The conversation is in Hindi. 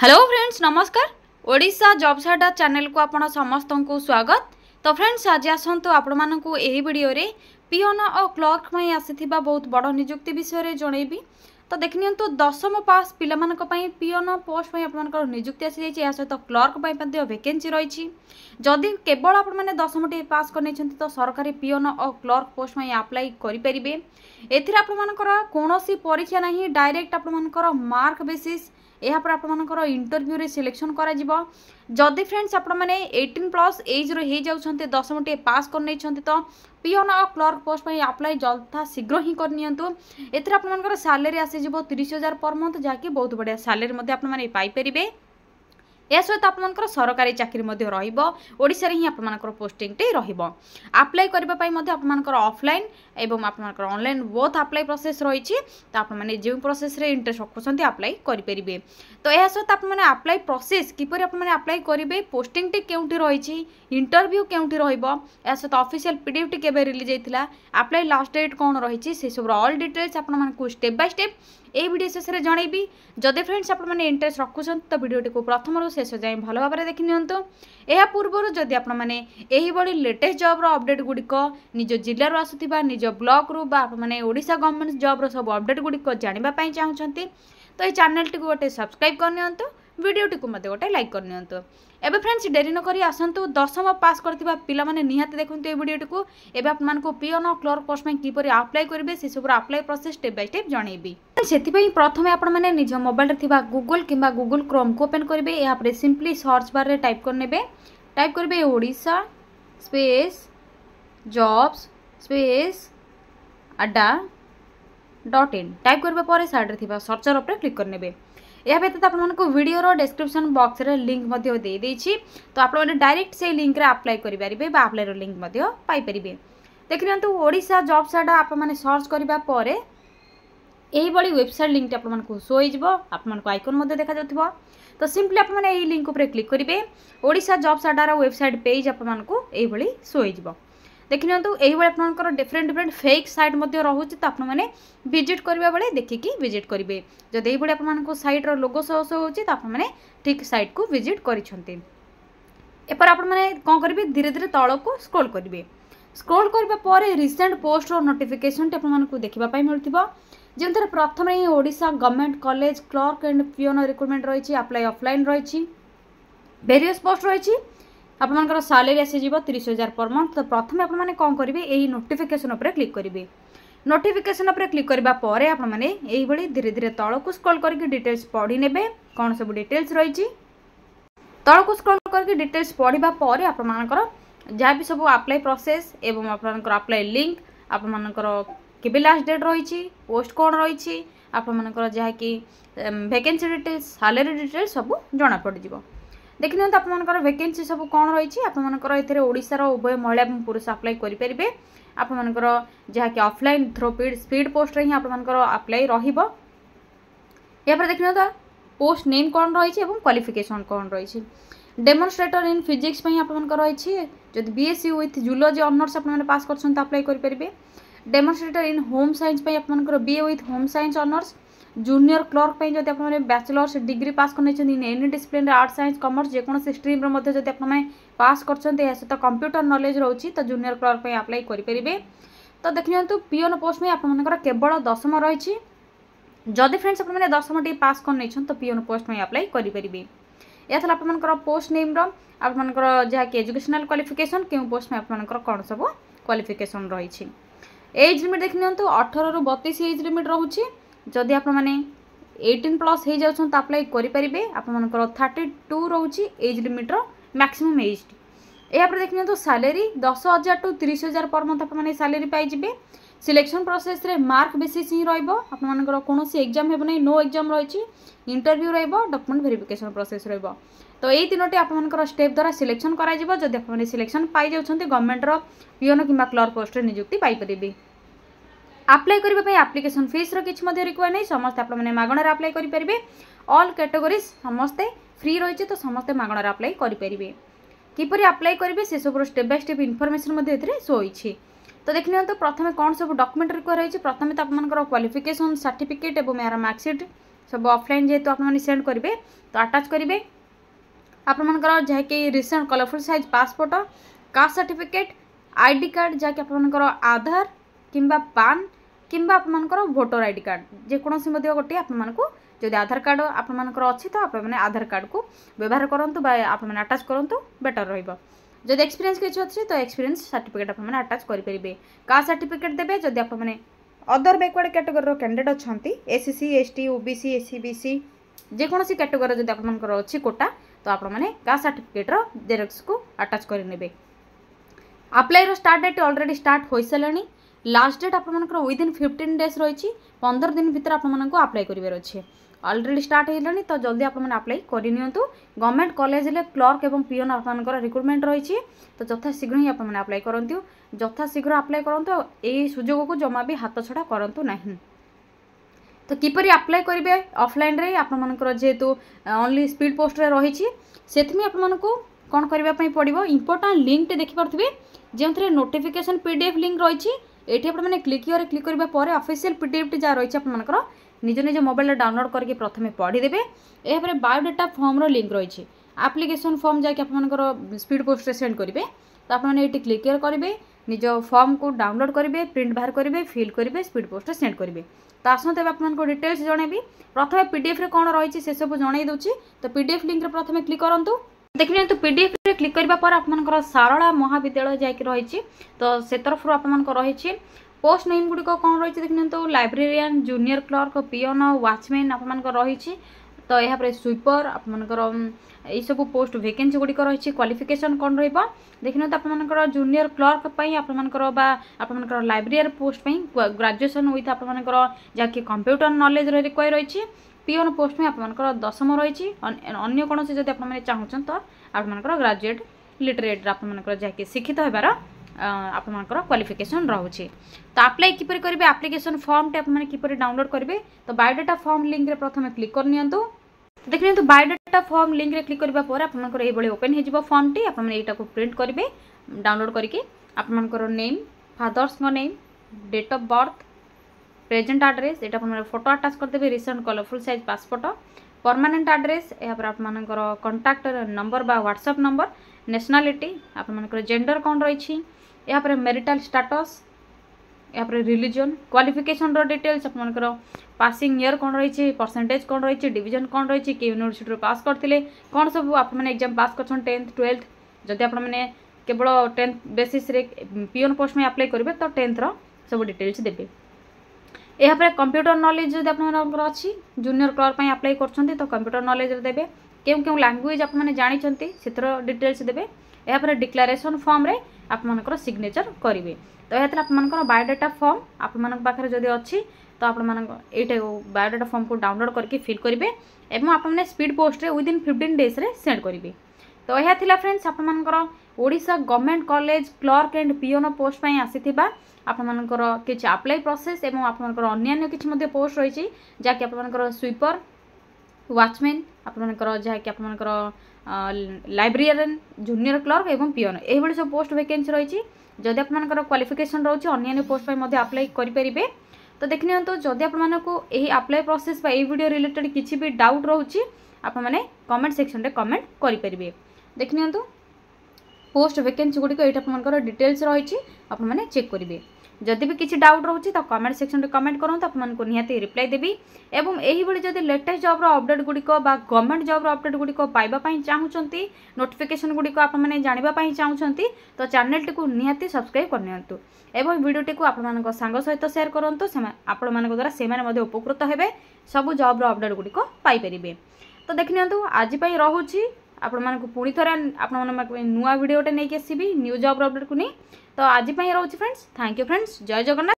हेलो फ्रेंड्स नमस्कार। ओडिशा जॉब्स अड्डा चैनल को आपण समस्त को स्वागत। तो फ्रेंड्स आज आसतु आपण मानकु एही वीडियो रे पियोन और क्लर्क में आसीथिबा बहुत बड़ नियुक्ति विषय रे जणैबी। तो देखनियंतु दशम पास पिला मानक पई पियोन पोस्ट में आपनकर नियुक्ति आसी जाइछि। या सहित क्लर्क पई मध्ये वैकेंसी रहिछि। जदि केवल आपण माने दशमटी पास करनै छथि तो सरकारी पियोन और क्लर्क पोस्ट में अप्लाई करि परिबे। एथिरा आपण मानकर कोनोसी परीक्षा नाही, डायरेक्ट आपण मानकर मार्क बेसिस यहाँ पर आपर इंटरव्यू रे सिलेक्शन करा जिवो। जदि फ्रेंड्स आपण मैंने 18+ एज रे जाउछन्ते दशमटी पास कर नहीं तो पियोन और क्लर्क पोस्ट पर अप्लाई जल्दा शीघ्र ही करनियंतु। एथरा आपण सैलरी आसी जिवो 30,000 पर मंथ, जहाँकि बहुत बढ़िया सैलरी मध्ये आपण माने पाई परिबे। या सहित आपर सरकारी चाकरी ओडिशा रे ही आपर पोस्टिंग टे रहिबो। अप्लाई करबा पई मध्ये आपर ऑफलाइन एवं आपर ऑनलाइन बोथ अप्लाई प्रोसेस रही। तो आप मैंने जो प्रोसेस रे इंटरेस्ट रखुंट अप्लाई करेंगे। तो यह सहित आप अप्लाई प्रोसेस किपर आप अप्लाई करेंगे, पोस्टिंग टी केउठी रही, इंटरव्यू केउठी रहिबो, या सहित ऑफिशियल पीडीएफ टी केबे रिलीज होइतिला, अप्लाई लास्ट डेट कौन रही, से सब ऑल डिटेल्स आपको स्टेप बाय स्टेप ये वीडियो शेष में जनइबी। जदि फ्रेंड्स आपने इंटरेस्ट रखुंट तो वीडियोटी को प्रथम शेष जाए भल भाव में देखि नियंतु। या पूर्व जदि आपने लेटेस्ट जॉब अपडेट गुड़िक निज जिलूर आसुवा निज ब्लॉक रु मैंने ओडिशा गवर्नमेंट जॉब सब अपडेट गुड़िक जानापी चाहते तो ये चैनल टी गोटे सब्सक्राइब करनी, वीडियोटी को मत गोटे लाइक करनी। एबे फ्रेंड्स डेरी न करी आसतु दशम पास करथिबा पिला माने निहाते देखंतु ए वीडियोटी को। एबे आप मानको पियोन और क्लर्क पोस्ट में किपरि अप्लाई करिवे से सब apply process step by step जणैबी। सेति पई प्रथमे आपण माने निज मोबाइल रे थिबा गूगल किबा गूगल क्रोम को ओपन करिवे। या पर सिंपली सर्च बार रे टाइप करनेबे, टाइप करिवे ओडिशा स्पेस जॉब्स स्पेस अड्डा.in टाइप करबा पर साइड रे थिबा सर्चर ऊपर क्लिक करनेबे। यह व्यतीत आपको वीडियो डिस्क्रिप्शन बॉक्स रे लिंक मध्य दे देछि, तो आप डायरेक्ट से लिंक रे अप्लाई करि परिबे बा अप्लाई रो लिंक मध्य पाई परिबे। देखिनंतु ओडिशा जॉब्स अड्डा आप माने सर्च करबा परे एही बडी वेबसाइट लिंक आप मानकु शो होई जिवो, आप मानकु आइकन मध्य देखा जाउथिबो। तो सिंपली आप माने एही लिंक ऊपर क्लिक करिवे, ओडिशा जॉब्स अड्डा रो वेबसाइट पेज आप मानकु एही बडी शो होई जिवो। देखिनंतु एही बडी आपनकर डिफरेंट फेक साइट मध्य रहुछि, तो आप माने विजिट करबा बेले देखिकी विजिट करिवे। जदि एही बडी आपनकर साइट रो लोगो शो होछि तो आप माने ठीक साइट को विजिट करिसंती। एपर आप माने कोन करिवे, धीरे धीरे तळ को स्क्रॉल करिवे। स्क्रॉल करबा परे रिसेंट पोस्ट रो नोटिफिकेशन टे आप मानकु देखिबा पई मिलथिबो। जेंतर प्रथम ही Odisha government college clerk and peon recruitment रही, अप्लाई ऑफलाइन रही, वेरियस पोस्ट रही। आपनकर सैलरी आसी जीवो 30,000 पर मंथ। तो प्रथम आप माने कोन करिवे, एही नोटिफिकेशन ऊपर क्लिक करिवे। नोटिफिकेशन ऊपर क्लिक करबा परे आप माने एही बडी धीरे धीरे तळ को स्क्रॉल करके डिटेल्स पढी नेबे, कोन सब डिटेल्स रही। तळ को स्क्रॉल करके डिटेल्स पढिबा परे आप मानकर जहाँ भी सब अप्लाई प्रोसेस एवं आपनकर अप्लाई लिंक आप मानकर केबे लास्ट डेट रही, पोस्ट कौन रही, आप मानकर जहाँ कि वैकेंसी डिटेल्स सैलरी डिटेल्स सब जना पड़ जिवो। देखि नियंतु आप मानकर वैकेंसी सब कौन रही, आप मानकर एथिरे ओडिसा रो उभय महिला एवं पुरुष अप्लाई करि परिबे। आप मानकर जहाँ कि ऑफलाइन थ्रो स्पीड पोस्ट रे ही आप मानकर अप्लाई रहिबो। या पर देखि नियंतु पोस्ट नेम कौन रही एवं क्वालिफिकेशन कौन रही। डेमोन्स्ट्रेटर इन फिजिक्स पई आप मानकर रही, जदि बीएससी विथ जूलॉजी ऑनर्स आप माने पास करछन अप्लाई करि परिबे। डेमोन्स्ट्रेटर इन होम साइंस पई आप मानकर BA with home science honours. Junior clerk पई जदि आप माने बैचलर्स डिग्री पास करने in any discipline art science commerce जेकोसी स्ट्रीम रे मध्ये जदि आप माने पास करछन या सहित कंप्यूटर नॉलेज रहउची तो जूनियर क्लर्क पई अप्लाई करि परिबे। तो देखियंतु पियोन पोस्ट में आप मानकर केवल दशम रही। जदि फ्रेंड्स आप माने दशमटी पास करने तो पियोन पोस्ट में अप्लाई करि परिबे। या थला आप मानकर पोस्ट नेम रो आप मानकर जहा कि एजुकेशनल क्वालिफिकेशन केउ पोस्ट में आप मानकर कोन सब क्वालिफिकेशन रही। एज लिमिट देखि नियंतु 18 रु 32 एज लिमिट रहउची। जदि आप माने 18+ हो जाउछन त अप्लाई करि परिबे। आप मानकर 32 रहउची एज लिमिट रो मैक्सिमम एज। एया पर देखि नियंतु सैलरी 10,000 टू 30,000 पर मंथ आप माने सैलरी पाई जिबे। सिलेक्शन प्रोसेस रे मार्क बेसिस ही रहइबो। आप मानकर कोनोसी एग्जाम हेबो नै, नो एग्जाम रहिची, इंटरव्यू रहइबो, डॉक्यूमेंट वेरिफिकेशन प्रोसेस रहइबो। तो यही तीनोटी आप मानकर स्टेप द्वारा सिलेक्शन करा जिवो। जदि आप माने सिलेक्शन पाई जाउछन्ते गवर्नमेंट रो पियोन किबा क्लर्क पोस्ट रे नियुक्ति पाई परिबे। अप्लाई करबा पई एप्लिकेशन फीस रो किछ मध्ये रिक्वायर नै, समस्त आप माने मागणार अप्लाई करि परिबे। ऑल कैटेगरीज समस्ते फ्री रहिছে, तो समस्ते मागणार अप्लाई करि परिबे। किपरि अप्लाई करिवे से सब स्टेप बाय स्टेप इन्फॉर्मेशन मध्ये एथिरे शो होइछि। तो देखि नियंतु प्रथमे कोन सब डॉक्यूमेंट रिक्वायर रहिছে। प्रथमे त आप मानकर क्वालिफिकेशन सर्टिफिकेट एवं यार मार्कशीट सब ऑफलाइन जेहेतु आपने सेंड करेंगे तो अटैच करेंगे आपंकर जहाँकि recent colourful size passport caste certificate ID card जहाँकि आपंकर आधार किंबा पान किंबा आपंकर भोटर आईडी कार्ड जेकोसी गोटे आपको जदि आधार कार्ड आपंकर अच्छी तो आपने आधार कार्ड को व्यवहार करूँ आपने अटैच करूँ बेटर रही जब एक्सपीरियंस किसी अच्छी तो एक्सपीरियंस सर्टिफिकेट आपने अटैच करेंगे कास्ट सर्टिफिकेट देते जदि आपने अदर बैकवर्ड कैटेगोरी कैंडिडेट अच्छा एससी एसटी ओबीसी एससीबीसी जेकोसी कैटेगोरी जब आपंकर अच्छी कोटा तो आपने कास्ट सर्टिफिकेटर जेरक्स को अटैच करेंगे apply start date already start हो सारे लास्ट डेट आपंकर विदिन 15 डेज रही 15 दिन भितर आपको अप्लाई करार अच्छे ऑलरेडी स्टार्ट होगा तो जल्दी आपने अप्लाई करनी गवर्नमेंट कॉलेज क्लर्क और पीओन आपंकर रिक्रुटमेंट रही तो यथा शीघ्र ही आपने अप्लाई करूँ यथा शीघ्र अप्लाई करूँ यही सुजोग को जमा भी हाथ छड़ा करूँ ना तो किपरि अप्लाई करेंगे ऑफलाइन रे आपंकर जेहेतु ओनली स्पीड पोस्ट रही से आपको कौन करने पड़ो इंपोर्टाट लिंक टे देखिपे जो थे नोटिफिकेशन पीडीएफ लिंक रही ये आपने क्लिक करने ऑफिशियल पीडीएफ टी जहाँ रही आपंकर निज निज मोबाइल डाउनलोड करके प्रथम पढ़ीदेवे यापर बायोडाटा फॉर्म लिंक रही एप्लिकेशन फॉर्म जहाँकि आपंकर स्पीड पोस्ट सेंड करेंगे तो आपने ये क्लिक करेंगे निज फॉर्म को डाउनलोड करेंगे प्रिंट बाहर करेंगे फिल करेंगे स्पीड पोस्ट सेंड करेंगे तो आसते आपको डिटेल्स जनइबी प्रथम पीडीएफ रे कौन रही से सब जनई दूसरी तो पीडीएफ लिंक रे प्रथम क्लिक करूँ देखिए तो पीडीएफ रे क्लिक करने पर आपंकर सारला महाविद्यालय जैक रही तो से तरफ आपंकर रही पोस्ट नेम गुड़िक कौन रही देखिए तो librarian junior clerk peon watchman आपंकर रही तो यहाँ स्वीपर आपंकर यही सब पोस्ट वैकेंसी गुड़िक रही क्वालिफिकेशन कौन देखिए तो आपंकर जूनियर क्लर्क आपंकर आपंकर लाइब्रेरियन पोस्ट ग्रेजुएशन विथ आपंकर जहाँकि कंप्यूटर नॉलेज रिक्वायर रही पीओन पोस्ट में आपंकर 10वीं रही अन्य कौन से जब आपने चाहूँ तो आपंकर ग्रेजुएट लिटरेट आपंकर जहाँकि शिक्षित होबार आपंकर क्वालिफिकेशन रोचे तो अप्लाई किपर करेंगे एप्लिकेशन फॉर्म टे आपने किपर डाउनलोड करेंगे तो बायोडाटा फॉर्म लिंक रे प्रथम क्लिक करनी देखिए तो बायोडाटा फॉर्म लिंक रे क्लिक करने आपंकर ये ओपन हो फॉर्म टी आपने यहाँ को प्रिंट करेंगे डाउनलोड करके आपंकर name father's name date of birth present address ये अपने फोटो अटैच करदे recent colourful size passport permanent address यहाँ पर आपंकर कंटाक्ट नंबर बा व्हाट्सएप नंबर नेशनलिटी आपंकर जेंडर कौन रही यहाँ पर मैरिटल स्टेटस यहाँ पर रिलीजन क्वालिफिकेशन डिटेल्स आपंकर पासिंग ईयर कौन रही परसेंटेज कौन रही डिवीजन कौन रही कि यूनिवर्सिटी पास करते कौन सब आपने एग्जाम पास कर 10th 12th जदि आपने केवल 10th बेसिस पीओन पोस्ट में अप्लाई करेंगे तो 10th सब डिटेल्स देते यहाँ पर कंप्यूटर नॉलेज जब आप अच्छी जूनियर क्लर्क अप्लाई कर तो कंप्यूटर नॉलेज देवे क्यों लैंग्वेज आपने जानते से डिटेल्स देवे यहाँ पर डिक्लेरेशन फॉर्म रे आपंकर सिग्नेचर करेंगे तो यहाँ आपंकर बायोडाटा फॉर्म आपे जदि अच्छी तो आपटे बायोडाटा फॉर्म को डाउनलोड करके फिल करेंगे और आपने स्पीड पोस्ट विदिन 15 डेज रे सेंड करेंगे तो यह थिला फ्रेंड्स आपंकर Odisha government college clerk and peon post आसीथिबा आपंकर किसी अप्लाई प्रोसेस एवं आपंकर अन्य किसी पोस्ट रही जहाँकि आपंकर स्वीपर वाचमैन आपंकर जहाँकि आपंकर लाइब्रेरियन जूनियर क्लर्क एवं पीओन यही सब पोस्ट वैकेंसी रही जदि आपंकर क्वालिफिकेशन रोचे अन्य पोस्ट अप्लाई करेंगे तो देखिए तो जदि आपको यही अप्लाई प्रोसेस ये वीडियो रिलेटेड किसी भी डाउट रोचे आपने कमेंट सेक्शन में कमेंट करेंगे देखिए तो पोस्ट वैकेंसी गुड़िक ये आपंकर डिटेल्स रही आपने चेक करेंगे जदि भी किसी डाउट रोचे तो कमेंट सेक्शन में कमेंट करूँ आपको निहाती रिप्लाई देवी एवं यही जब लेटेस्ट जॉब अपडेट गुड़िक गवर्नमेंट जॉब अपडेट गुड़िक पाइबापी चाहूँगी नोटिफिकेशन गुड़िक आपने जानापी चाहूँगी तो चैनल टी निहाती सब्सक्राइब करनियंतु एवं वीडियोटी को आपन सांग सहित शेयर करूँ आपण मान द्वारा से उपकृत हेबे सब जॉब अपडेट गुड़िक पाइपर तो देखिए आज रोचे आपण पुणी थे आप नुआ वीडियोटे नहीं आसबि न्यू जॉब अपडेट को नहीं तो आज रोचे फ्रेंड्स थैंक यू फ्रेंड्स जय जगन्नाथ।